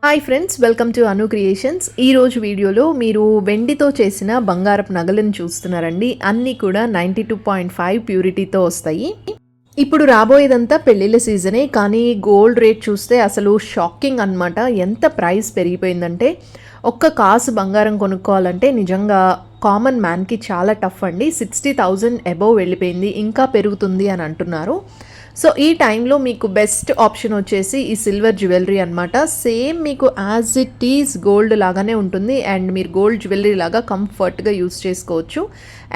Hi friends, welcome to Anu creations. ఈరోజు వీడియోలో మీరు వెండితో చేసిన బంగారపు నగలను చూస్తున్నారండి. అన్నీ కూడా 92.5 ప్యూరిటీతో వస్తాయి. ఇప్పుడు రాబోయేదంతా పెళ్ళిళ్ళ సీజనే, కానీ గోల్డ్ రేట్ చూస్తే అసలు షాకింగ్ అన్నమాట. ఎంత ప్రైస్ పెరిగిపోయిందంటే ఒక్క కాసు బంగారం కొనుక్కోవాలంటే నిజంగా కామన్ మ్యాన్కి చాలా టఫ్ అండి. 60,000 అబోవ్ వెళ్ళిపోయింది, ఇంకా పెరుగుతుంది అని అంటున్నారు. సో ఈ టైంలో మీకు బెస్ట్ ఆప్షన్ వచ్చేసి ఈ సిల్వర్ జ్యువెలరీ అనమాట. సేమ్ మీకు యాజ్ ఇట్ ఈజ్ గోల్డ్ లాగానే ఉంటుంది అండ్ మీరు గోల్డ్ జ్యువెలరీ లాగా కంఫర్ట్గా యూస్ చేసుకోవచ్చు.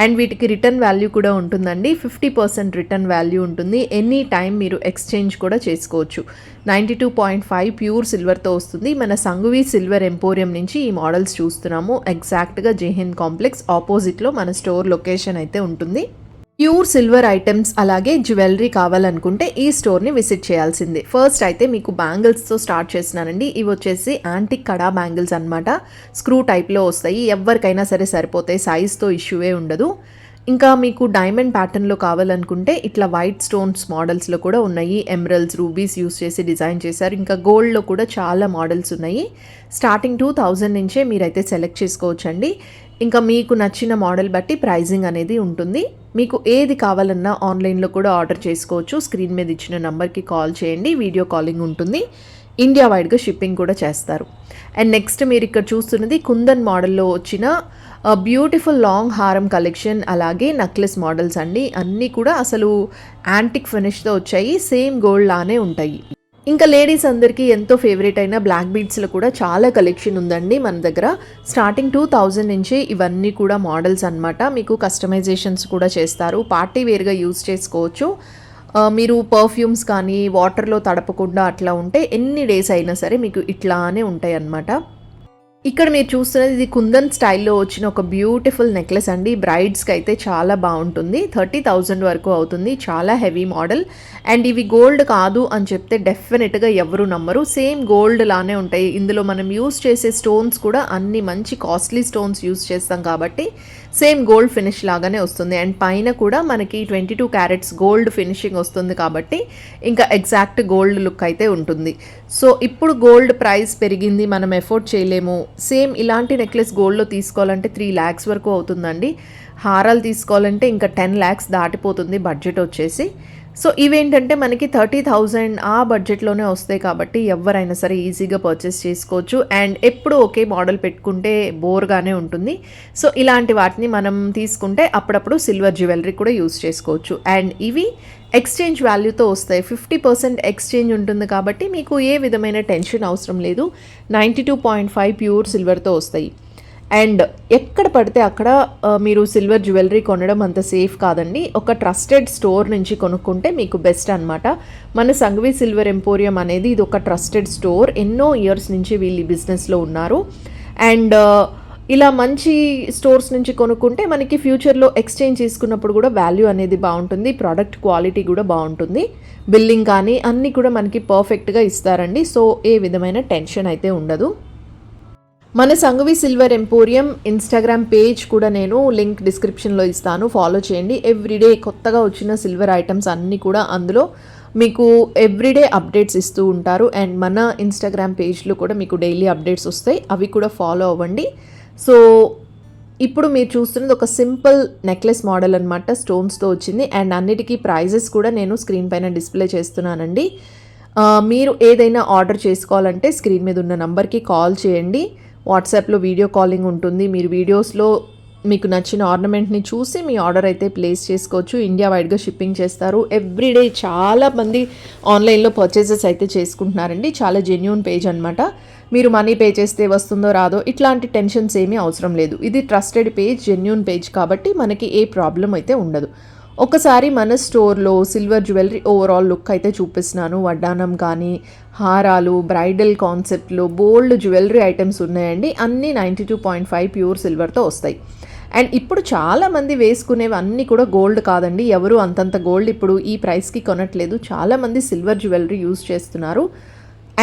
అండ్ వీటికి రిటర్న్ వాల్యూ కూడా ఉంటుందండి. 50% రిటర్న్ వాల్యూ ఉంటుంది. ఎనీ టైం మీరు ఎక్స్చేంజ్ కూడా చేసుకోవచ్చు. 92.5 ప్యూర్ సిల్వర్తో వస్తుంది. మన సంగువి సిల్వర్ ఎంపోరియం నుంచి ఈ మోడల్స్ చూస్తున్నాము. ఎగ్జాక్ట్గా జేహెన్ కాంప్లెక్స్ ఆపోజిట్లో మన స్టోర్ లొకేషన్ అయితే ఉంటుంది. ప్యూర్ సిల్వర్ ఐటమ్స్ అలాగే జ్యువెలరీ కావాలనుకుంటే ఈ స్టోర్ని విజిట్ చేయాల్సిందే. ఫస్ట్ అయితే మీకు బ్యాంగిల్స్తో స్టార్ట్ చేస్తున్నానండి. ఇవి వచ్చేసి యాంటిక్ కడా బ్యాంగిల్స్ అనమాట. స్క్రూ టైప్లో వస్తాయి, ఎవరికైనా సరే సరిపోతాయి, సైజ్తో ఇష్యూవే ఉండదు. ఇంకా మీకు డైమండ్ ప్యాటర్న్లో కావాలనుకుంటే ఇట్లా వైట్ స్టోన్స్ మోడల్స్లో కూడా ఉన్నాయి. ఎమరల్డ్స్, రూబీస్ యూస్ చేసి డిజైన్ చేశారు. ఇంకా గోల్డ్లో కూడా చాలా మోడల్స్ ఉన్నాయి. స్టార్టింగ్ 2000 నుంచే మీరైతే సెలెక్ట్ చేసుకోవచ్చండి. ఇంకా మీకు నచ్చిన మోడల్ బట్టి ప్రైజింగ్ అనేది ఉంటుంది. మీకు ఏది కావాలన్నా ఆన్లైన్లో కూడా ఆర్డర్ చేసుకోవచ్చు. స్క్రీన్ మీద ఇచ్చిన నెంబర్కి కాల్ చేయండి, వీడియో కాలింగ్ ఉంటుంది. ఇండియా వైడ్గా షిప్పింగ్ కూడా చేస్తారు. అండ్ నెక్స్ట్ మీరు ఇక్కడ చూస్తున్నది కుందన్ మోడల్లో వచ్చిన బ్యూటిఫుల్ లాంగ్ హారం కలెక్షన్, అలాగే నెక్లెస్ మోడల్స్ అండి. అన్నీ కూడా అసలు యాంటిక్ ఫినిష్తో వచ్చాయి, సేమ్ గోల్డ్ లానే ఉంటాయి. ఇంకా లేడీస్ అందరికీ ఎంతో ఫేవరెట్ అయిన బ్లాక్ బీడ్స్లో కూడా చాలా కలెక్షన్ ఉందండి మన దగ్గర. స్టార్టింగ్ 2000 నుంచి ఇవన్నీ కూడా మోడల్స్ అనమాట. మీకు కస్టమైజేషన్స్ కూడా చేస్తారు, పార్టీ వేర్గా యూజ్ చేసుకోవచ్చు. మీరు పర్ఫ్యూమ్స్ కానీ వాటర్లో తడపకుండా అట్లా ఉంటే ఎన్ని డేస్ అయినా సరే మీకు ఇట్లానే ఉంటాయి అన్నమాట. ఇక్కడ మీరు చూస్తున్నది ఇది కుందన్ స్టైల్లో వచ్చిన ఒక బ్యూటిఫుల్ నెక్లెస్ అండి. బ్రైడ్స్కి అయితే చాలా బాగుంటుంది. 30,000 వరకు అవుతుంది. చాలా హెవీ మోడల్. అండ్ ఇవి గోల్డ్ కాదు అని చెప్తే డెఫినెట్గా ఎవరు నమ్మరు. సేమ్ గోల్డ్ లానే ఉంటాయి. ఇందులో మనం యూస్ చేసే స్టోన్స్ కూడా అన్ని మంచి కాస్ట్లీ స్టోన్స్ యూస్ చేస్తాం కాబట్టి సేమ్ గోల్డ్ ఫినిష్ లాగానే వస్తుంది. అండ్ పైన కూడా మనకి 22 క్యారెట్స్ గోల్డ్ ఫినిషింగ్ వస్తుంది కాబట్టి ఇంకా ఎగ్జాక్ట్ గోల్డ్ లుక్ అయితే ఉంటుంది. సో ఇప్పుడు గోల్డ్ ప్రైస్ పెరిగింది, మనం ఎఫోర్డ్ చేయలేము. సేమ్ ఇలాంటి నెక్లెస్ గోల్డ్లో తీసుకోవాలంటే 3 lakhs వరకు అవుతుందండి. హారాలు తీసుకోవాలంటే ఇంకా 10 lakhs దాటిపోతుంది బడ్జెట్ వచ్చేసి. సో ఇవేంటంటే మనకి 30,000 ఆ బడ్జెట్లోనే వస్తాయి కాబట్టి ఎవరైనా సరే ఈజీగా పర్చేస్ చేసుకోవచ్చు. అండ్ ఎప్పుడు ఒకే మోడల్ పెట్టుకుంటే బోర్గానే ఉంటుంది. సో ఇలాంటి వాటిని మనం తీసుకుంటే అప్పుడప్పుడు సిల్వర్ జ్యువెలరీ కూడా యూస్ చేసుకోవచ్చు. అండ్ ఇవి ఎక్స్చేంజ్ వాల్యూతో వస్తాయి. 50% ఎక్స్చేంజ్ ఉంటుంది కాబట్టి మీకు ఏ విధమైన టెన్షన్ అవసరం లేదు. 92.5 ప్యూర్ సిల్వర్తో వస్తాయి. అండ్ ఎక్కడ పడితే అక్కడ మీరు సిల్వర్ జ్యువెలరీ కొనడం అంత సేఫ్ కాదండి. ఒక ట్రస్టెడ్ స్టోర్ నుంచి కొనుక్కుంటే మీకు బెస్ట్ అనమాట. మన సంఘవి సిల్వర్ ఎంపోరియం అనేది ఇది ఒక ట్రస్టెడ్ స్టోర్. ఎన్నో ఇయర్స్ నుంచి వీళ్ళు బిజినెస్లో ఉన్నారు. అండ్ ఇలా మంచి స్టోర్స్ నుంచి కొనుక్కుంటే మనకి ఫ్యూచర్లో ఎక్స్చేంజ్ చేసుకున్నప్పుడు కూడా వాల్యూ అనేది బాగుంటుంది. ప్రోడక్ట్ క్వాలిటీ కూడా బాగుంటుంది. బిల్లింగ్ కానీ అన్నీ కూడా మనకి పర్ఫెక్ట్గా ఇస్తారండి. సో ఏ విధమైన టెన్షన్ అయితే ఉండదు. మన Sanghavi silver emporium Instagram page కూడా నేను లింక్ డిస్క్రిప్షన్లో ఇస్తాను, ఫాలో చేయండి. ఎవ్రీడే కొత్తగా వచ్చిన సిల్వర్ ఐటమ్స్ అన్నీ కూడా అందులో మీకు ఎవ్రీడే అప్డేట్స్ ఇస్తూ ఉంటారు. అండ్ మన ఇన్స్టాగ్రామ్ పేజ్లో కూడా మీకు డైలీ అప్డేట్స్ వస్తాయి, అవి కూడా ఫాలో అవ్వండి. సో ఇప్పుడు మీరు చూస్తున్నది ఒక సింపుల్ నెక్లెస్ మోడల్ అనమాట, స్టోన్స్తో వచ్చింది. అండ్ అన్నిటికీ ప్రైజెస్ కూడా నేను స్క్రీన్ పైన డిస్ప్లే చేస్తున్నానండి. మీరు ఏదైనా ఆర్డర్ చేసుకోవాలంటే స్క్రీన్ మీద ఉన్న నంబర్కి కాల్ చేయండి. వాట్సాప్లో వీడియో కాలింగ్ ఉంటుంది. మీరు వీడియోస్లో మీకు నచ్చిన ఆర్నమెంట్ని చూసి మీ ఆర్డర్ అయితే ప్లేస్ చేసుకోవచ్చు. ఇండియా వైడ్గా షిప్పింగ్ చేస్తారు. ఎవ్రీడే చాలామంది ఆన్లైన్లో పర్చేసెస్ అయితే చేసుకుంటున్నారండి. చాలా జెన్యూన్ పేజ్ అనమాట. మీరు మనీ పే చేస్తే వస్తుందో రాదో ఇట్లాంటి టెన్షన్స్ ఏమీ అవసరం లేదు. ఇది ట్రస్టెడ్ పేజ్, జెన్యూన్ పేజ్ కాబట్టి మనకి ఏ ప్రాబ్లం అయితే ఉండదు. ఒకసారి మన స్టోర్లో సిల్వర్ జ్యువెలరీ ఓవరాల్ లుక్ అయితే చూపిస్తున్నాను. వడ్డానం కానీ హారాలు, బ్రైడల్ కాన్సెప్ట్లో బోల్డ్ జ్యువెలరీ ఐటమ్స్ ఉన్నాయండి. అన్నీ 92.5 ప్యూర్ సిల్వర్తో వస్తాయి. అండ్ ఇప్పుడు చాలామంది వేసుకునేవి అన్నీ కూడా గోల్డ్ కాదండి. ఎవరు అంతంత గోల్డ్ ఇప్పుడు ఈ ప్రైస్కి కొనట్లేదు. చాలామంది సిల్వర్ జ్యువెలరీ యూజ్ చేస్తున్నారు.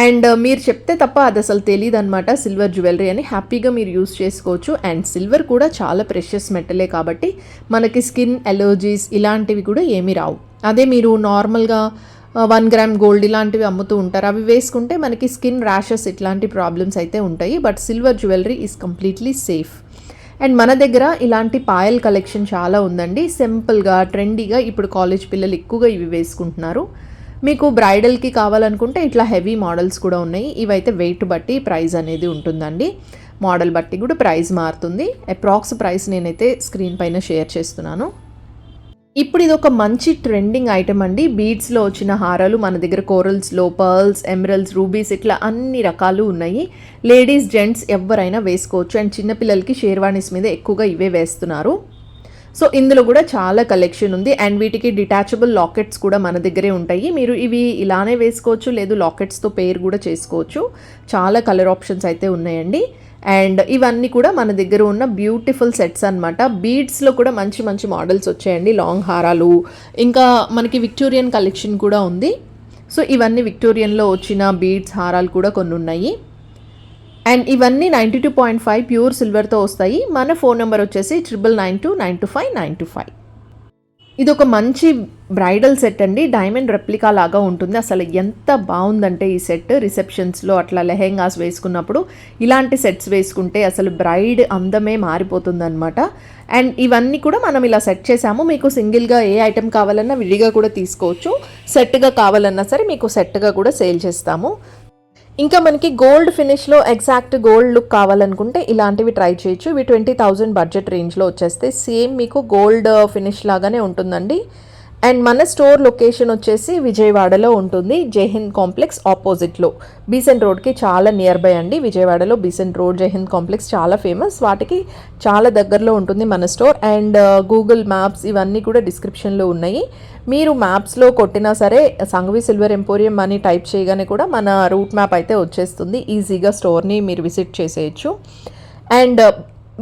అండ్ మీరు చెప్తే తప్ప అది అసలు తెలియదు అనమాట సిల్వర్ జ్యువెలరీ అని. హ్యాపీగా మీరు యూస్ చేసుకోవచ్చు. అండ్ సిల్వర్ కూడా చాలా ప్రెషియస్ మెటలే కాబట్టి మనకి స్కిన్ ఎలర్జీస్ ఇలాంటివి కూడా ఏమీ రావు. అదే మీరు నార్మల్గా 1 గ్రామ్ గోల్డ్ ఇలాంటివి అమ్ముతూ ఉంటారు. అవి వేసుకుంటే మనకి స్కిన్ ర్యాషెస్ ఇట్లాంటి ప్రాబ్లమ్స్ అయితే ఉంటాయి. But silver jewellery is completely safe. And మన దగ్గర ఇలాంటి పాయల్ కలెక్షన్ చాలా ఉందండి. సింపుల్గా ట్రెండీగా ఇప్పుడు కాలేజ్ పిల్లలు ఎక్కువగా ఇవి వేసుకుంటున్నారు. మీకు బ్రైడల్కి కావాలనుకుంటే ఇట్లా హెవీ మోడల్స్ కూడా ఉన్నాయి. ఇవైతే వెయిట్ బట్టి ప్రైస్ అనేది ఉంటుందండి. మోడల్ బట్టి కూడా ప్రైస్ మారుతుంది. అప్రాక్స్ ప్రైస్ నేనైతే స్క్రీన్ పైన షేర్ చేస్తున్నాను. ఇప్పుడు ఇది ఒక మంచి ట్రెండింగ్ ఐటమ్ అండి. బీడ్స్లో వచ్చిన హారాలు మన దగ్గర కోరల్స్లో పర్ల్స్, ఎమరల్డ్స్, రూబీస్ ఇట్లా అన్ని రకాలు ఉన్నాయి. లేడీస్, జెంట్స్ ఎవరైనా వేసుకోవచ్చు. అండ్ చిన్నపిల్లలకి షేర్వానీస్ మీద ఎక్కువగా ఇవే వేస్తున్నారు. సో ఇందులో కూడా చాలా కలెక్షన్ ఉంది. అండ్ వీటికి డిటాచబుల్ లాకెట్స్ కూడా మన దగ్గరే ఉంటాయి. మీరు ఇవి ఇలానే వేసుకోవచ్చు, లేదు లాకెట్స్తో పేర్ కూడా చేసుకోవచ్చు. చాలా కలర్ ఆప్షన్స్ అయితే ఉన్నాయండి. అండ్ ఇవన్నీ కూడా మన దగ్గర ఉన్న బ్యూటిఫుల్ సెట్స్ అనమాట. బీడ్స్లో కూడా మంచి మంచి మోడల్స్ వచ్చాయండి. లాంగ్ హారాలు, ఇంకా మనకి విక్టోరియన్ కలెక్షన్ కూడా ఉంది. సో ఇవన్నీ విక్టోరియన్లో వచ్చిన బీడ్స్ హారాలు కూడా కొన్ని ఉన్నాయి. అండ్ ఇవన్నీ 92.5 ప్యూర్ సిల్వర్తో వస్తాయి. మన ఫోన్ నెంబర్ వచ్చేసి 9992925925. ఇది ఒక మంచి బ్రైడల్ సెట్ అండి. డైమండ్ రెప్లికా లాగా ఉంటుంది. అసలు ఎంత బాగుందంటే ఈ సెట్ రిసెప్షన్స్లో అట్లా లెహెంగాస్ వేసుకున్నప్పుడు ఇలాంటి సెట్స్ వేసుకుంటే అసలు బ్రైడ్ అందమే మారిపోతుందన్నమాట. అండ్ ఇవన్నీ కూడా మనం ఇలా సెట్ చేసాము. మీకు సింగిల్గా ఏ ఐటెం కావాలన్నా విడిగా కూడా తీసుకోవచ్చు. సెట్గా కావాలన్నా సరే మీకు సెట్గా కూడా సేల్ చేస్తాము. ఇంకా మనకి గోల్డ్ ఫినిష్లో ఎగ్జాక్ట్ గోల్డ్ లుక్ కావాలనుకుంటే ఇలాంటివి ట్రై చేయొచ్చు. ఇవి 20,000 బడ్జెట్ రేంజ్లో వచ్చేస్తే సేమ్ మీకు గోల్డ్ ఫినిష్ లాగానే ఉంటుందండి. అండ్ మన స్టోర్ లొకేషన్ వచ్చేసి విజయవాడలో ఉంటుంది. జైహింద్ కాంప్లెక్స్ ఆపోజిట్లో, బీసెంట్ రోడ్కి చాలా నియర్ బై అండి. విజయవాడలో బీసెంట్ రోడ్, జైహింద్ కాంప్లెక్స్ చాలా ఫేమస్. వాటికి చాలా దగ్గరలో ఉంటుంది మన స్టోర్. అండ్ గూగుల్ మ్యాప్స్ ఇవన్నీ కూడా డిస్క్రిప్షన్లో ఉన్నాయి. మీరు మ్యాప్స్లో కొట్టినా సరే సంఘవి సిల్వర్ ఎంపోరియం అని టైప్ చేయగానే కూడా మన రూట్ మ్యాప్ అయితే వచ్చేస్తుంది. ఈజీగా స్టోర్ని మీరు విజిట్ చేసేయచ్చు. అండ్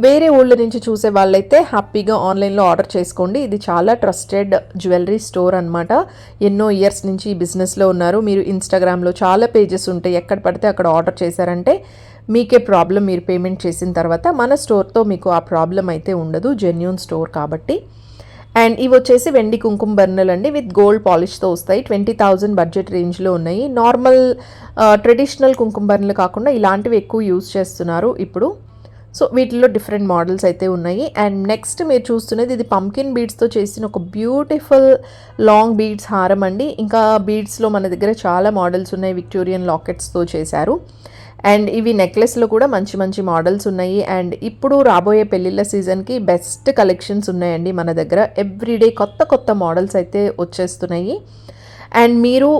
వేరే ఊళ్ళ నుంచి చూసే వాళ్ళైతే హ్యాపీగా ఆన్లైన్లో ఆర్డర్ చేసుకోండి. ఇది చాలా ట్రస్టెడ్ జ్యువెలరీ స్టోర్ అనమాట. ఎన్నో ఇయర్స్ నుంచి ఈ బిజినెస్లో ఉన్నారు. మీరు ఇన్స్టాగ్రామ్లో చాలా పేజెస్ ఉంటాయి. ఎక్కడ పడితే అక్కడ ఆర్డర్ చేశారంటే మీకే ప్రాబ్లం. మీరు పేమెంట్ చేసిన తర్వాత మన స్టోర్తో మీకు ఆ ప్రాబ్లం అయితే ఉండదు. జెన్యూన్ స్టోర్ కాబట్టి. అండ్ ఇవి వచ్చేసి వెండి కుంకుమ బర్నెలు అండి. విత్ గోల్డ్ పాలిష్తో వస్తాయి. 20,000 బడ్జెట్ రేంజ్లో ఉన్నాయి. నార్మల్ ట్రెడిషనల్ కుంకుమ బర్నెలు కాకుండా ఇలాంటివి ఎక్కువ యూజ్ చేస్తున్నారు ఇప్పుడు. సో వీటిలో డిఫరెంట్ మోడల్స్ అయితే ఉన్నాయి. అండ్ నెక్స్ట్ మీరు చూస్తున్నది ఇది పంకిన్ బీడ్స్తో చేసిన ఒక బ్యూటిఫుల్ లాంగ్ బీడ్స్ హారం అండి. ఇంకా బీడ్స్లో మన దగ్గర చాలా మోడల్స్ ఉన్నాయి. విక్టోరియన్ లాకెట్స్తో చేశారు. అండ్ ఇవి నెక్లెస్లో కూడా మంచి మంచి మోడల్స్ ఉన్నాయి. అండ్ ఇప్పుడు రాబోయే పెళ్ళిళ్ళ సీజన్కి బెస్ట్ కలెక్షన్స్ ఉన్నాయండి మన దగ్గర. ఎవ్రీడే కొత్త కొత్త మోడల్స్ అయితే వచ్చేస్తున్నాయి. అండ్ మీరు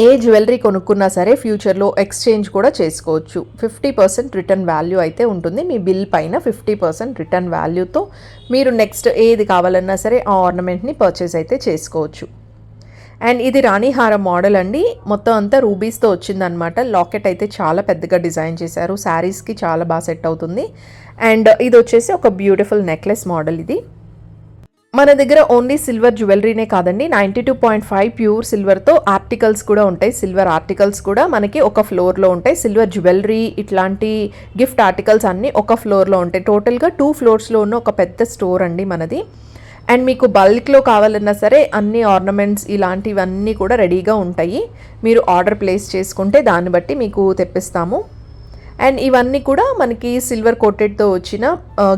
ఏ జ్యువెలరీ కొనుక్కున్నా సరే ఫ్యూచర్లో ఎక్స్చేంజ్ కూడా చేసుకోవచ్చు. 50% రిటర్న్ వాల్యూ అయితే ఉంటుంది. మీ బిల్ పైన 50% రిటర్న్ వాల్యూతో మీరు నెక్స్ట్ ఏది కావాలన్నా సరే ఆ ఆర్నమెంట్ని పర్చేస్ అయితే చేసుకోవచ్చు. అండ్ ఇది రాణిహారం మోడల్ అండి. మొత్తం అంతా రూబీస్తో వచ్చిందనమాట. లాకెట్ అయితే చాలా పెద్దగా డిజైన్ చేశారు. శారీస్కి చాలా బాగా సెట్ అవుతుంది. అండ్ ఇది వచ్చేసి ఒక బ్యూటిఫుల్ నెక్లెస్ మోడల్. ఇది మన దగ్గర ఓన్లీ సిల్వర్ జ్యువెలరీనే కాదండి. 92.5 ప్యూర్ సిల్వర్తో ఆర్టికల్స్ కూడా ఉంటాయి. సిల్వర్ ఆర్టికల్స్ కూడా మనకి ఒక ఫ్లోర్లో ఉంటాయి. సిల్వర్ జ్యువెలరీ ఇట్లాంటి గిఫ్ట్ ఆర్టికల్స్ అన్నీ ఒక ఫ్లోర్లో ఉంటాయి. టోటల్గా 2 ఫ్లోర్స్లో ఉన్న ఒక పెద్ద స్టోర్ అండి మనది. అండ్ మీకు బల్క్లో కావాలన్నా సరే అన్ని ఆర్నమెంట్స్ ఇలాంటివన్నీ కూడా రెడీగా ఉంటాయి. మీరు ఆర్డర్ ప్లేస్ చేసుకుంటే దాన్ని బట్టి మీకు తెప్పిస్తాము. అండ్ ఇవన్నీ కూడా మనకి సిల్వర్ కోటెడ్తో వచ్చిన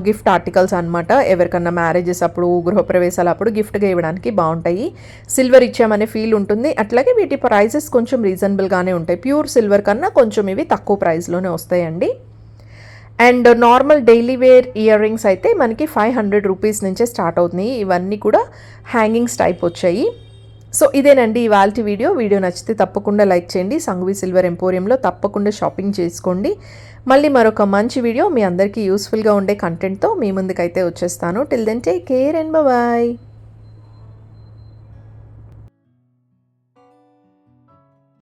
గిఫ్ట్ ఆర్టికల్స్ అనమాట. ఎవరికన్నా మ్యారేజెస్ అప్పుడు, గృహప్రవేశాలు అప్పుడు గిఫ్ట్గా ఇవ్వడానికి బాగుంటాయి. సిల్వర్ ఇచ్చామనే ఫీల్ ఉంటుంది. అట్లాగే వీటి ప్రైజెస్ కొంచెం రీజనబుల్గానే ఉంటాయి. ప్యూర్ సిల్వర్ కన్నా కొంచెం ఇవి తక్కువ ప్రైస్లోనే వస్తాయండి. And normal daily wear earrings అయితే మనకి 500 రూపీస్ నుంచే స్టార్ట్ అవుతున్నాయి. ఇవన్నీ కూడా హ్యాంగింగ్స్ టైప్ వచ్చాయి. సో ఇదేనండి ఇవాల్టి వీడియో నచ్చితే తప్పకుండా లైక్ చేయండి. సంఘవి సిల్వర్ ఎంపోరియంలో తప్పకుండా షాపింగ్ చేసుకోండి. మళ్ళీ మరొక మంచి వీడియో మీ అందరికీ యూస్ఫుల్గా ఉండే కంటెంట్తో మీ ముందుకైతే వచ్చేస్తాను. Till then take care and bye.